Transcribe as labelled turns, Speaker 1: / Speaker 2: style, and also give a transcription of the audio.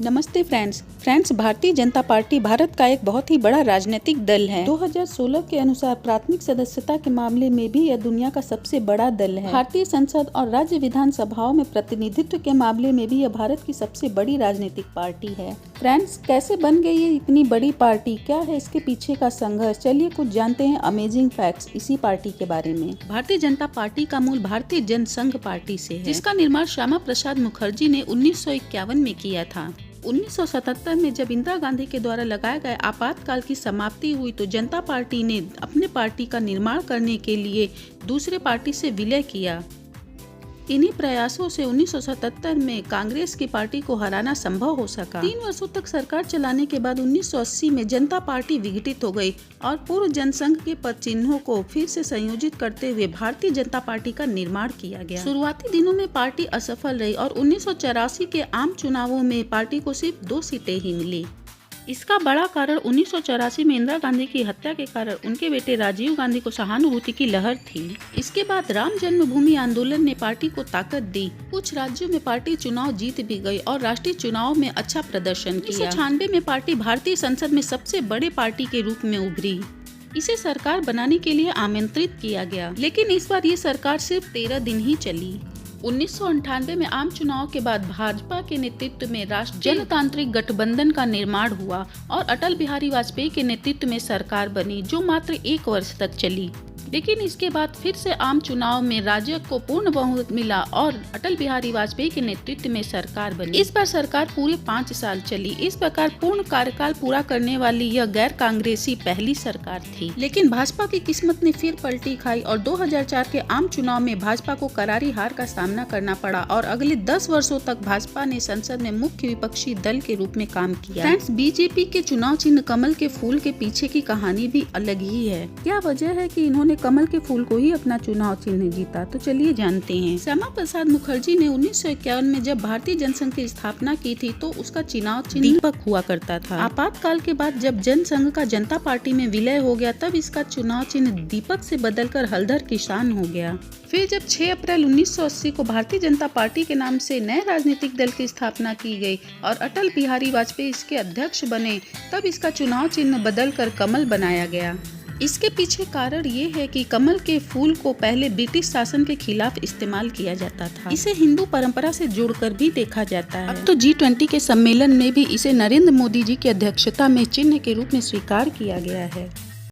Speaker 1: नमस्ते friends, Bharatiya Janata party Bharat का एक बहुत ही बड़ा राजनीतिक दल है। 2016 के अनुसार प्राथमिक सदस्यता के मामले में भी यह दुनिया का सबसे बड़ा दल है। भारतीय संसद और राज्य विधानसभाओं में प्रतिनिधित्व के मामले में भी यह भारत की सबसे बड़ी राजनीतिक पार्टी है। फ्रेंड्स, कैसे बन गई ये इतनी बड़ी पार्टी, क्या है इसके पीछे का संघर्ष, चलिए कुछ जानते हैं अमेजिंग फैक्ट्स इसी पार्टी के बारे में। भारतीय जनता पार्टी का मूल भारतीय जनसंघ पार्टी से है, जिसका निर्माण श्यामा प्रसाद मुखर्जी ने 1951 में किया था। 1977 में जब इंदिरा गांधी के द्वारा लगाए गए आपातकाल की समाप्ति हुई तो जनता पार्टी ने अपने पार्टी का निर्माण करने के लिए दूसरे पार्टी से विलय किया। इन्हीं प्रयासों से 1977 में कांग्रेस की पार्टी को हराना संभव हो सका। 3 वर्षों तक सरकार चलाने के बाद 1980 में जनता पार्टी विघटित हो गई और पूर्व जनसंघ के पद चिन्हों को फिर से संयोजित करते हुए भारतीय जनता पार्टी का निर्माण किया गया। शुरुआती दिनों में पार्टी असफल रही और 1984 के आम चुनावों में पार्टी को सिर्फ 2 सीटें ही मिली। इसका बड़ा कारण 1984 में इंदिरा गांधी की हत्या के कारण उनके बेटे राजीव गांधी को सहानुभूति की लहर थी। इसके बाद राम जन्मभूमि आंदोलन ने पार्टी को ताकत दी। कुछ राज्यों में पार्टी चुनाव जीत भी गई और राष्ट्रीय चुनाव में अच्छा प्रदर्शन किया। 1996 में पार्टी भारतीय संसद में सबसे बड़े पार्टी के रूप में उभरी। इसे सरकार बनाने के लिए आमंत्रित किया गया, लेकिन इस बार ये सरकार सिर्फ 13 दिन ही चली। 1998 में आम चुनाव के बाद भाजपा के नेतृत्व में राष्ट्रीय जनतांत्रिक गठबंधन का निर्माण हुआ और अटल बिहारी वाजपेयी के नेतृत्व में सरकार बनी, जो मात्र 1 वर्ष तक चली। लेकिन इसके बाद फिर से आम चुनाव में राजग को पूर्ण बहुमत मिला और अटल बिहारी वाजपेयी के नेतृत्व में सरकार बनी। इस बार सरकार पूरे 5 साल चली। इस प्रकार पूर्ण कार्यकाल पूरा करने वाली यह गैर कांग्रेसी पहली सरकार थी। लेकिन भाजपा की किस्मत ने फिर पलटी खाई और 2004 के आम चुनाव में भाजपा को करारी हार का सामना करना पड़ा और अगले 10 वर्षों तक भाजपा ने संसद में मुख्य विपक्षी दल के रूप में काम किया। फ्रेंड्स, बीजेपी के चुनाव चिन्ह कमल के फूल के पीछे की कहानी भी अलग ही है। क्या वजह है कि इन्होंने कमल के फूल को ही अपना चुनाव चिन्ह जीता, तो चलिए जानते हैं। श्यामा प्रसाद मुखर्जी ने 1951 में जब भारतीय जनसंघ की स्थापना की थी तो उसका चुनाव चिन्ह दीपक हुआ करता था। आपातकाल के बाद जब जनसंघ का जनता पार्टी में विलय हो गया तब इसका चुनाव चिन्ह दीपक से बदलकर हलधर किसान हो गया। फिर जब 6 अप्रैल 1980 को भारतीय जनता पार्टी के नाम से नए राजनीतिक दल की स्थापना की गई और अटल बिहारी वाजपेयी इसके अध्यक्ष बने, तब इसका चुनाव चिन्ह बदलकर कमल बनाया गया। इसके पीछे कारण ये है कि कमल के फूल को पहले ब्रिटिश शासन के खिलाफ इस्तेमाल किया जाता था। इसे हिंदू परंपरा से जोड़कर भी देखा जाता है। अब तो G20 के सम्मेलन में भी इसे नरेंद्र मोदी जी की अध्यक्षता में चिन्ह के रूप में स्वीकार किया गया है।